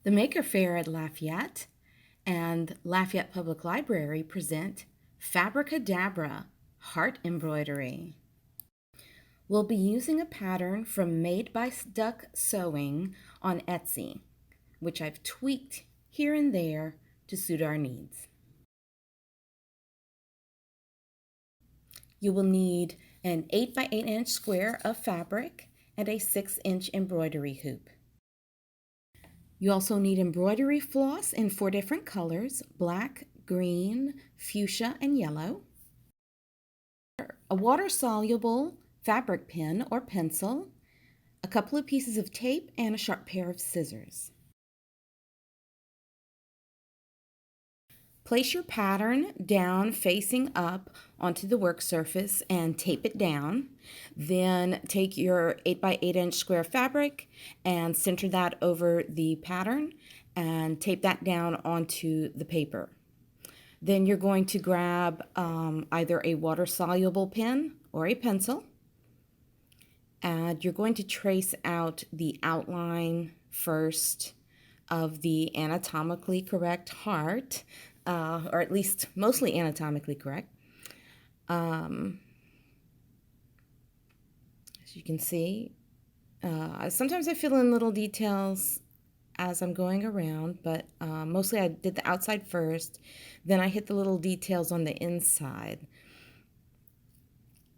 The Maker Faire at Lafayette and Lafayette Public Library present Fabricadabra Heart Embroidery. We'll be using a pattern from Made by Duck Sewing on Etsy, which I've tweaked here and there to suit our needs. You will need an 8 by 8 inch square of fabric and a 6-inch embroidery hoop. You also need embroidery floss in 4 different colors: black, green, fuchsia, and yellow. A water-soluble fabric pen or pencil, a couple of pieces of tape, and a sharp pair of scissors. Place your pattern down facing up onto the work surface and tape it down. Then take your 8 by 8 inch square fabric and center that over the pattern and tape that down onto the paper. Then you're going to grab either a water-soluble pen or a pencil, and you're going to trace out the outline first of the anatomically correct heart, or at least mostly anatomically correct. As you can see, sometimes I fill in little details as I'm going around, but mostly I did the outside first, then I hit the little details on the inside.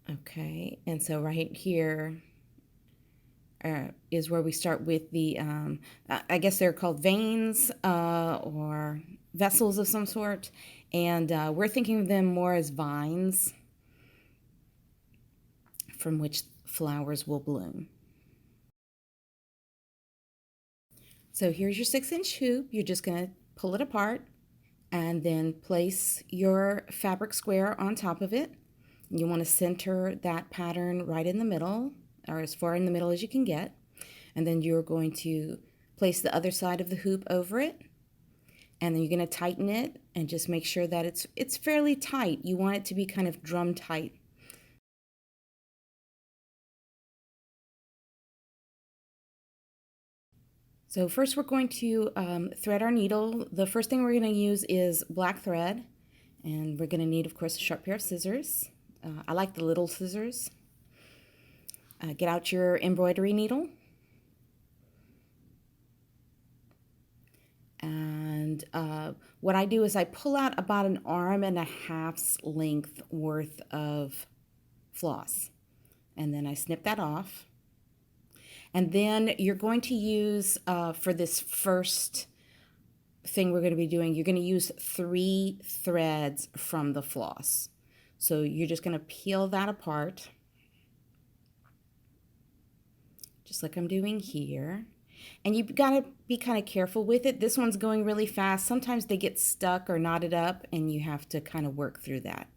Okay, and so right here is where we start with the, I guess they're called veins or vessels of some sort, and we're thinking of them more as vines from which flowers will bloom. So here's your 6-inch hoop. You're just going to pull it apart and then place your fabric square on top of it. You want to center that pattern right in the middle, or as far in the middle as you can get. And then you're going to place the other side of the hoop over it. And then you're going to tighten it and just make sure that it's fairly tight. You want it to be kind of drum tight. So first we're going to thread our needle. The first thing we're going to use is black thread. And we're going to need, of course, a sharp pair of scissors. I like the little scissors. Get out your embroidery needle. And what I do is I pull out about 1.5 arms length worth of floss. And then I snip that off. And then you're going to use, for this first thing we're going to be doing, you're going to use 3 threads from the floss. So you're just going to peel that apart, just like I'm doing here. And you've got to be kind of careful with it. This one's going really fast. Sometimes they get stuck or knotted up, and you have to kind of work through that.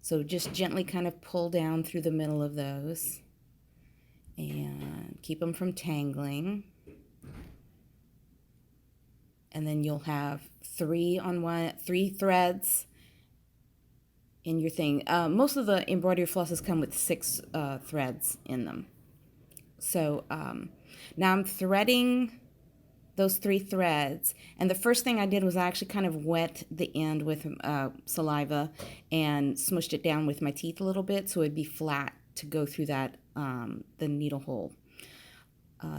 So just gently kind of pull down through the middle of those and keep them from tangling. And then you'll have 3 threads in your thing. Most of the embroidery flosses come with 6 threads in them. So now I'm threading those 3 threads, and the first thing I did was I actually kind of wet the end with saliva and smushed it down with my teeth a little bit so it'd be flat to go through that the needle hole.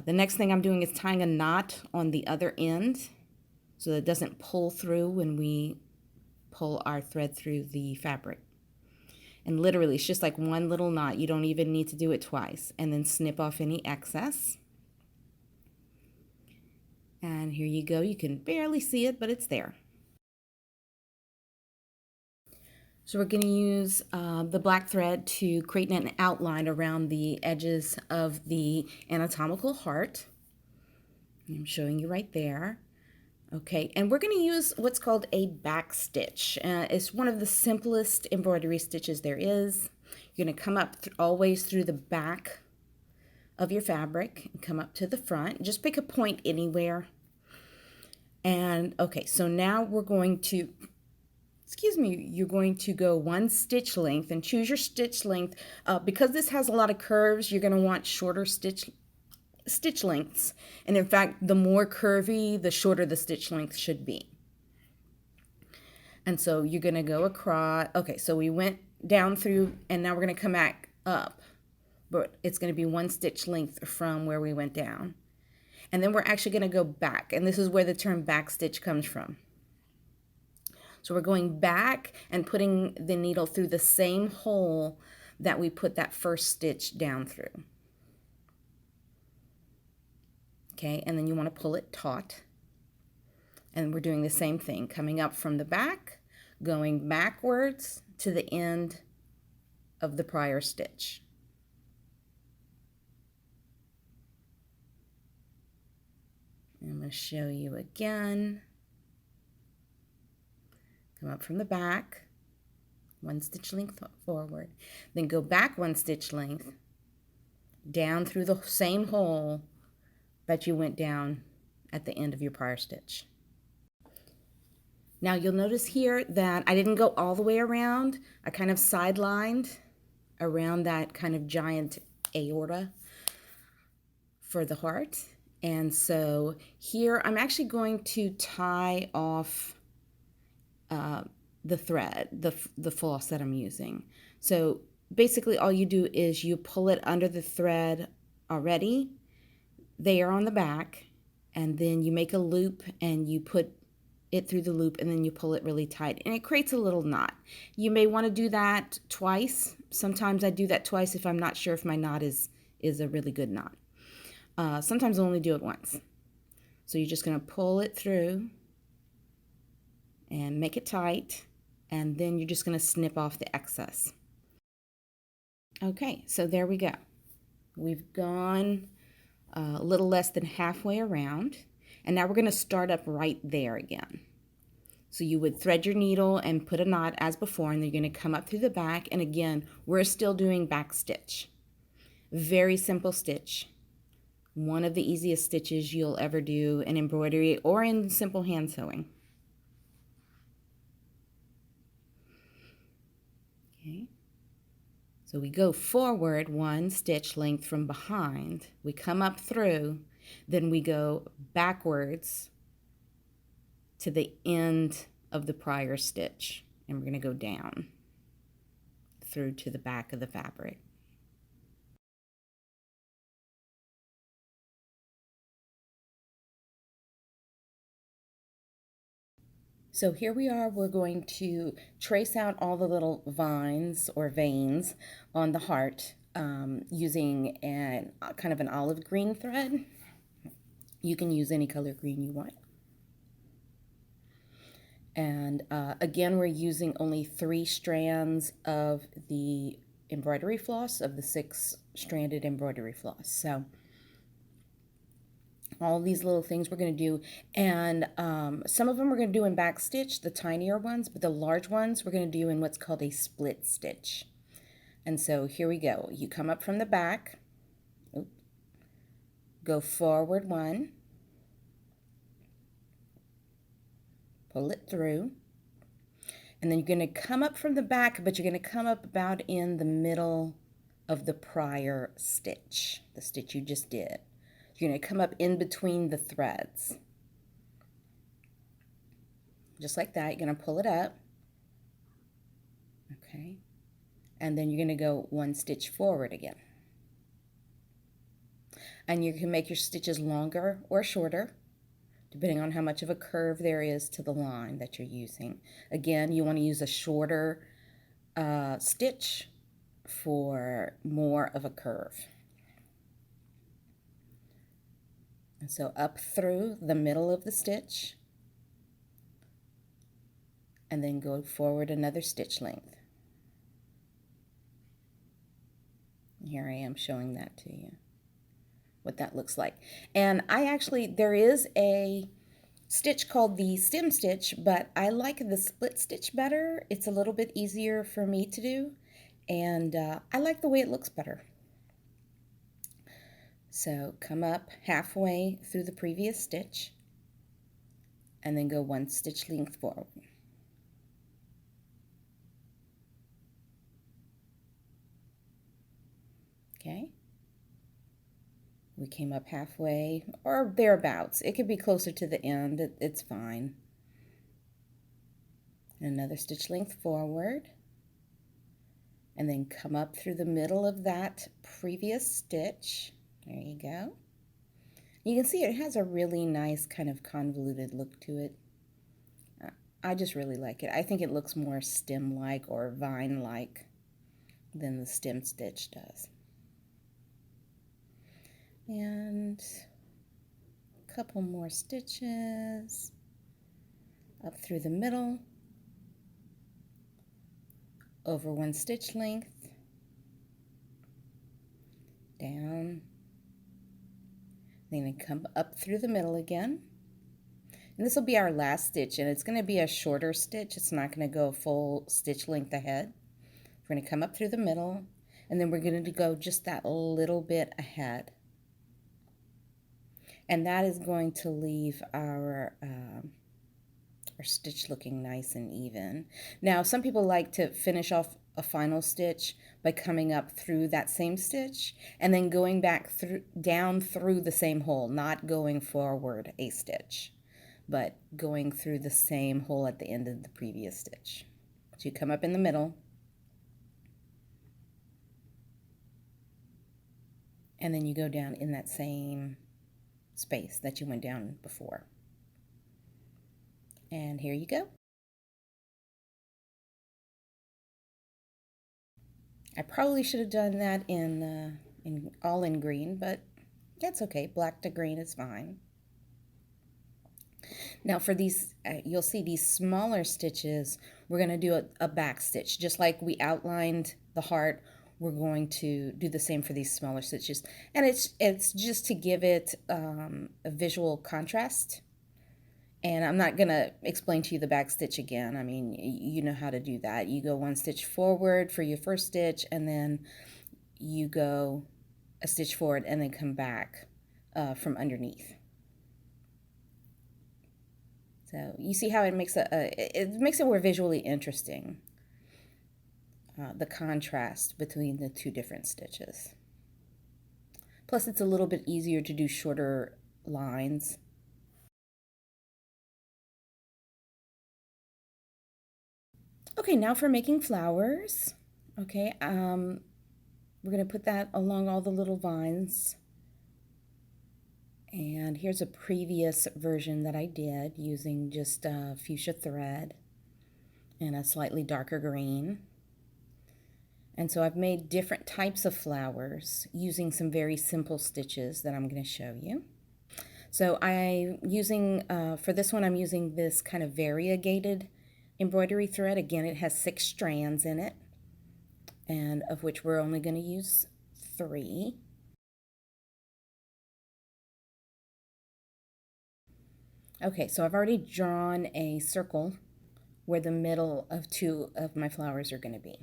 The next thing I'm doing is tying a knot on the other end so that it doesn't pull through when we pull our thread through the fabric. And literally, it's just like one little knot. You don't even need to do it twice. And then snip off any excess. And here you go. You can barely see it, but it's there. So we're going to use the black thread to create an outline around the edges of the anatomical heart. I'm showing you right there. Okay, and we're going to use what's called a backstitch. It's one of the simplest embroidery stitches there is. You're going to come up always through the back of your fabric and come up to the front. Just pick a point anywhere. And okay, so now we're going to, you're going to go 1 stitch length and choose your stitch length. Because this has a lot of curves, you're going to want shorter stitch stitch lengths. And in fact, the more curvy, the shorter the stitch length should be. And so you're going to go across. Okay, so we went down through, and now we're going to come back up. But it's going to be 1 stitch length from where we went down. And then we're actually going to go back. And this is where the term backstitch comes from. So we're going back and putting the needle through the same hole that we put that first stitch down through. Okay, and then you want to pull it taut. And we're doing the same thing, coming up from the back, going backwards to the end of the prior stitch. I'm going to show you again. Come up from the back, 1 stitch length forward, then go back 1 stitch length, down through the same hole that you went down at the end of your prior stitch. Now you'll notice here that I didn't go all the way around. I kind of sidelined around that kind of giant aorta for the heart. And so here I'm actually going to tie off the thread, the floss that I'm using. So basically all you do is you pull it under the thread already there on the back, and then you make a loop and you put it through the loop, and then you pull it really tight, and it creates a little knot. You may want to do that twice. Sometimes I do that twice if I'm not sure if my knot is a really good knot. Sometimes I only do it once. So you're just going to pull it through and make it tight, and then you're just going to snip off the excess. Okay, so there we go. We've gone a little less than halfway around, and now we're going to start up right there again. So you would thread your needle and put a knot as before, and then you're going to come up through the back, and again, we're still doing back stitch. Very simple stitch. One of the easiest stitches you'll ever do in embroidery or in simple hand sewing. Okay. So we go forward 1 stitch length from behind. We come up through, then we go backwards to the end of the prior stitch. And we're going to go down through to the back of the fabric. So here we are, we're going to trace out all the little vines or veins on the heart using kind of an olive green thread. You can use any color green you want. And again, we're using only 3 strands of the embroidery floss, of the 6-stranded embroidery floss. So all these little things we're going to do, and some of them we're going to do in backstitch, the tinier ones, but the large ones we're going to do in what's called a split stitch. And so here we go. You come up from the back, go forward 1, pull it through, and then you're going to come up from the back, but you're going to come up about in the middle of the prior stitch, the stitch you just did. You're going to come up in between the threads. Just like that, you're going to pull it up. Okay. And then you're going to go 1 stitch forward again. And you can make your stitches longer or shorter, depending on how much of a curve there is to the line that you're using. Again, you want to use a shorter stitch for more of a curve. And so up through the middle of the stitch, and then go forward another stitch length. Here I am showing that to you, what that looks like. And there is a stitch called the stem stitch, but I like the split stitch better. It's a little bit easier for me to do, and I like the way it looks better. So come up halfway through the previous stitch, and then go 1 stitch length forward. Okay. We came up halfway or thereabouts. It could be closer to the end. It's fine. Another stitch length forward. And then come up through the middle of that previous stitch. There you go. You can see it has a really nice kind of convoluted look to it. I just really like it. I think it looks more stem-like or vine-like than the stem stitch does. And a couple more stitches up through the middle, over one stitch length, down, then come up through the middle again. And this will be our last stitch, and it's going to be a shorter stitch. It's not going to go full stitch length ahead. We're going to come up through the middle, and then we're going to go just that little bit ahead. And that is going to leave our stitch looking nice and even. Now, some people like to finish off a final stitch by coming up through that same stitch and then going back down through the same hole, not going forward a stitch, but going through the same hole at the end of the previous stitch. So you come up in the middle, and then you go down in that same space that you went down before. And here you go. I probably should have done that in all in green, but that's okay. Black to green is fine. Now for these, you'll see these smaller stitches, we're going to do a back stitch. Just like we outlined the heart, we're going to do the same for these smaller stitches. And it's just to give it a visual contrast. And I'm not going to explain to you the back stitch again. I mean, you know how to do that. You go one stitch forward for your first stitch, and then you go a stitch forward and then come back from underneath. So you see how it makes it more visually interesting, the contrast between the two different stitches. Plus, it's a little bit easier to do shorter lines. Okay, now for making flowers. Okay, we're going to put that along all the little vines. And here's a previous version that I did using just fuchsia thread and a slightly darker green. And so I've made different types of flowers using some very simple stitches that I'm going to show you. So for this one, I'm using this kind of variegated embroidery thread. Again, it has 6 strands in it, and of which we're only going to use 3. Okay, so I've already drawn a circle where the middle of 2 of my flowers are going to be.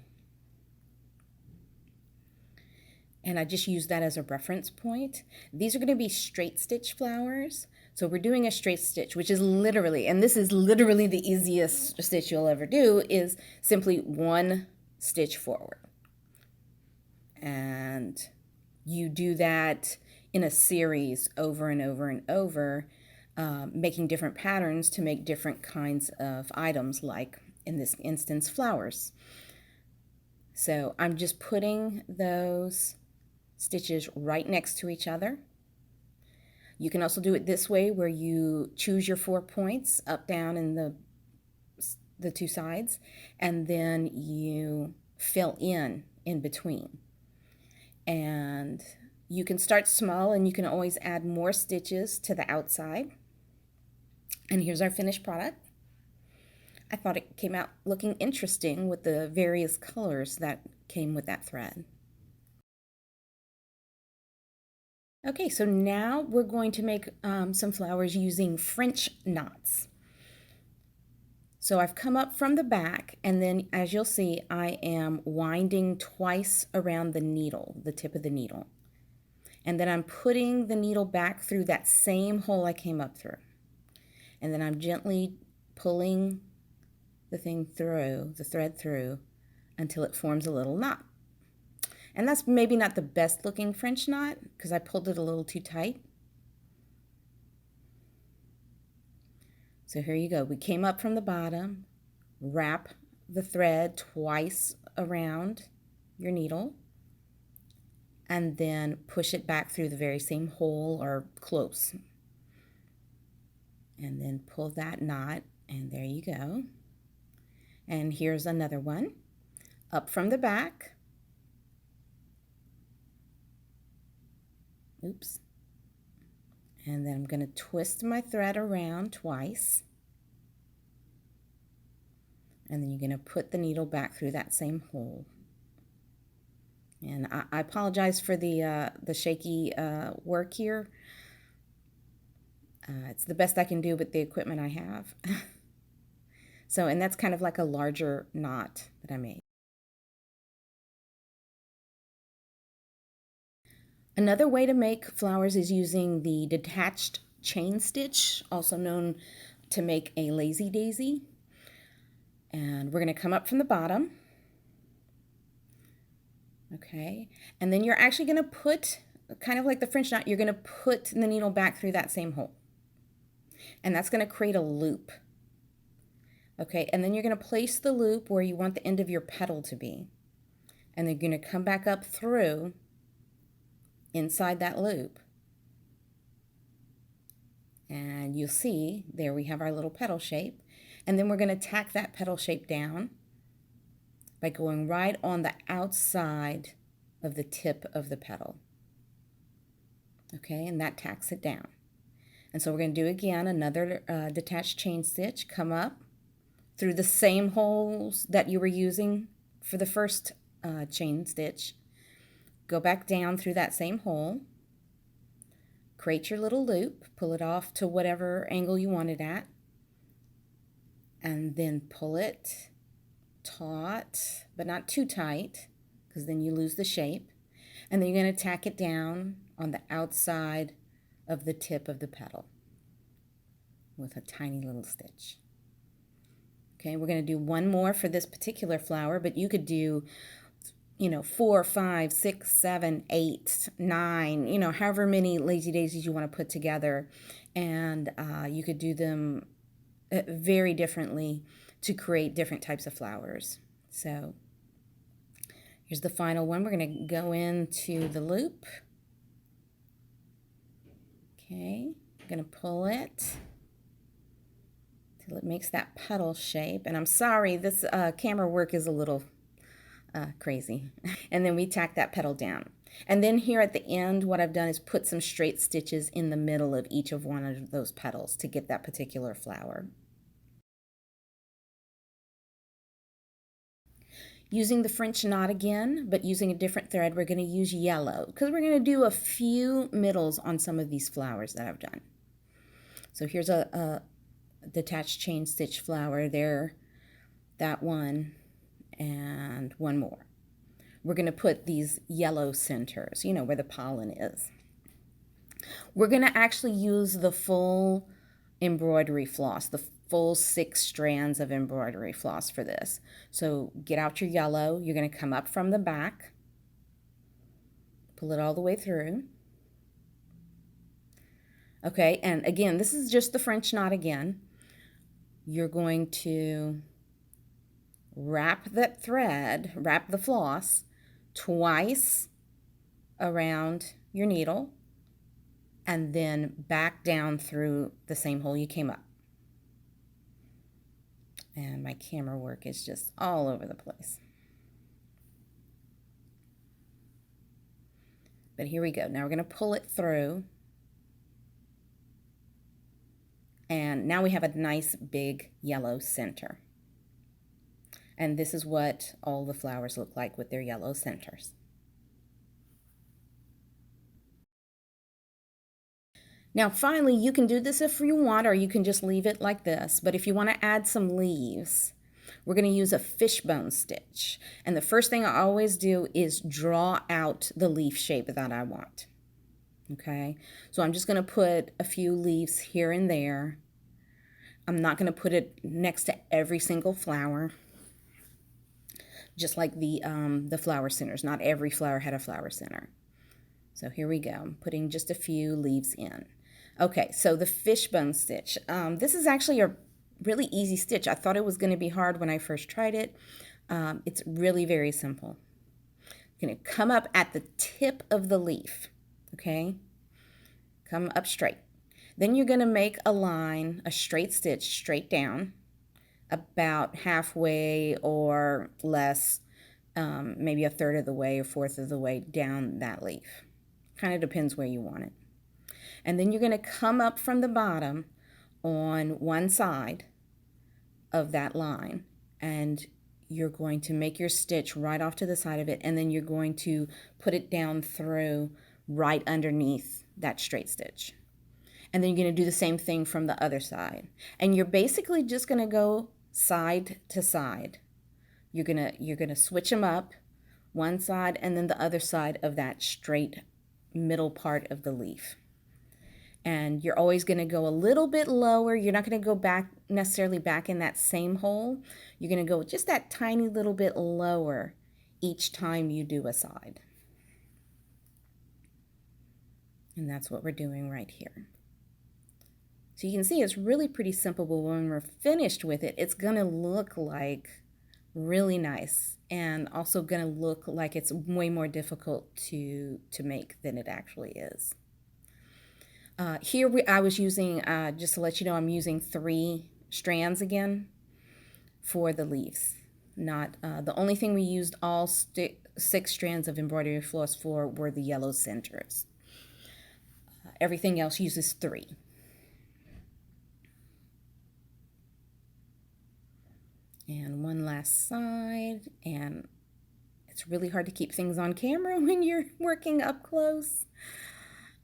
And I just use that as a reference point. These are going to be straight stitch flowers. So we're doing a straight stitch, which is literally, and this is literally the easiest stitch you'll ever do, is simply 1 stitch forward. And you do that in a series over and over and over, making different patterns to make different kinds of items, like in this instance, flowers. So I'm just putting those stitches right next to each other. You can also do it this way, where you choose your 4 points up, down, and the 2 sides, and then you fill in between. And you can start small, and you can always add more stitches to the outside. And here's our finished product. I thought it came out looking interesting with the various colors that came with that thread. Okay, so now we're going to make some flowers using French knots. So I've come up from the back, and then as you'll see, I am winding twice around the needle, the tip of the needle. And then I'm putting the needle back through that same hole I came up through. And then I'm gently pulling the thread through until it forms a little knot. And that's maybe not the best looking French knot because I pulled it a little too tight. So here you go. We came up from the bottom, wrap the thread twice around your needle, and then push it back through the very same hole or close. And then pull that knot, and there you go. And here's another one. Up from the back. Oops. And then I'm going to twist my thread around twice. And then you're going to put the needle back through that same hole. And I apologize for the shaky work here. It's the best I can do with the equipment I have. So, and that's kind of like a larger knot that I made. Another way to make flowers is using the detached chain stitch, also known to make a lazy daisy. And we're going to come up from the bottom. Okay, and then you're actually going to put, kind of like the French knot, you're going to put the needle back through that same hole. And that's going to create a loop. Okay, and then you're going to place the loop where you want the end of your petal to be. And then you're going to come back up through inside that loop. And you'll see, there we have our little petal shape. And then we're going to tack that petal shape down by going right on the outside of the tip of the petal. Okay, and that tacks it down. And so we're going to do again another detached chain stitch, come up through the same holes that you were using for the first chain stitch, go back down through that same hole, create your little loop, pull it off to whatever angle you want it at, and then pull it taut, but not too tight, because then you lose the shape. And then you're going to tack it down on the outside of the tip of the petal with a tiny little stitch. Okay, we're going to do one more for this particular flower, but you could do, 4, 5, 6, 7, 8, 9, however many lazy daisies you want to put together. And you could do them very differently to create different types of flowers. So here's the final one. We're going to go into the loop. Okay, I'm going to pull it till it makes that petal shape. And I'm sorry, this camera work is a little crazy. And then we tack that petal down. And then here at the end, what I've done is put some straight stitches in the middle of each of one of those petals to get that particular flower. Using the French knot again, but using a different thread, we're going to use yellow because we're going to do a few middles on some of these flowers that I've done. So here's a detached chain stitch flower there, that one, and one more. We're going to put these yellow centers, where the pollen is. We're going to actually use the full embroidery floss, the full 6 strands of embroidery floss for this. So get out your yellow. You're going to come up from the back, pull it all the way through. Okay, and again, this is just the French knot again. You're going to wrap that thread, wrap the floss twice around your needle, and then back down through the same hole you came up. And my camera work is just all over the place. But here we go. Now we're going to pull it through. And now we have a nice big yellow center. And this is what all the flowers look like with their yellow centers. Now finally, you can do this if you want, or you can just leave it like this. But if you want to add some leaves, we're going to use a fishbone stitch. And the first thing I always do is draw out the leaf shape that I want. Okay, so I'm just going to put a few leaves here and there. I'm not going to put it next to every single flower. just like the flower centers. Not every flower had a flower center. So here we go. I'm putting just a few leaves in. Okay, so the fishbone stitch. This is actually a really easy stitch. I thought it was going to be hard when I first tried it. It's really very simple. You're going to come up at the tip of the leaf, okay? Come up straight. Then you're going to make a line, a straight stitch straight down, about halfway or less, maybe a third of the way or fourth of the way down that leaf. Kind of depends where you want it. And then you're going to come up from the bottom on one side of that line, and you're going to make your stitch right off to the side of it, and then you're going to put it down through right underneath that straight stitch. And then you're going to do the same thing from the other side. And you're basically just going to go side to side. You're going to switch them up, one side and then the other side of that straight middle part of the leaf. And you're always going to go a little bit lower. You're not going to go back necessarily back in that same hole. You're going to go just that tiny little bit lower each time you do a side. And that's what we're doing right here. So you can see it's really pretty simple, but when we're finished with it, it's going to look like really nice, and also going to look like it's way more difficult to make than it actually is. Here I was using, just to let you know, I'm using 3 strands again for the leaves. Not the only thing we used all 6 strands of embroidery floss for were the yellow centers. Everything else uses 3. And one last side, and it's really hard to keep things on camera when you're working up close.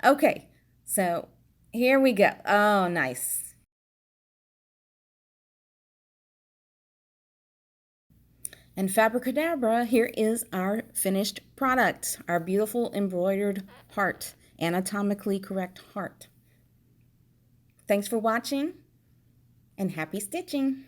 Okay, so here we go. Oh, nice. And Fabricadabra, here is our finished product, our beautiful embroidered heart, anatomically correct heart. Thanks for watching, and happy stitching.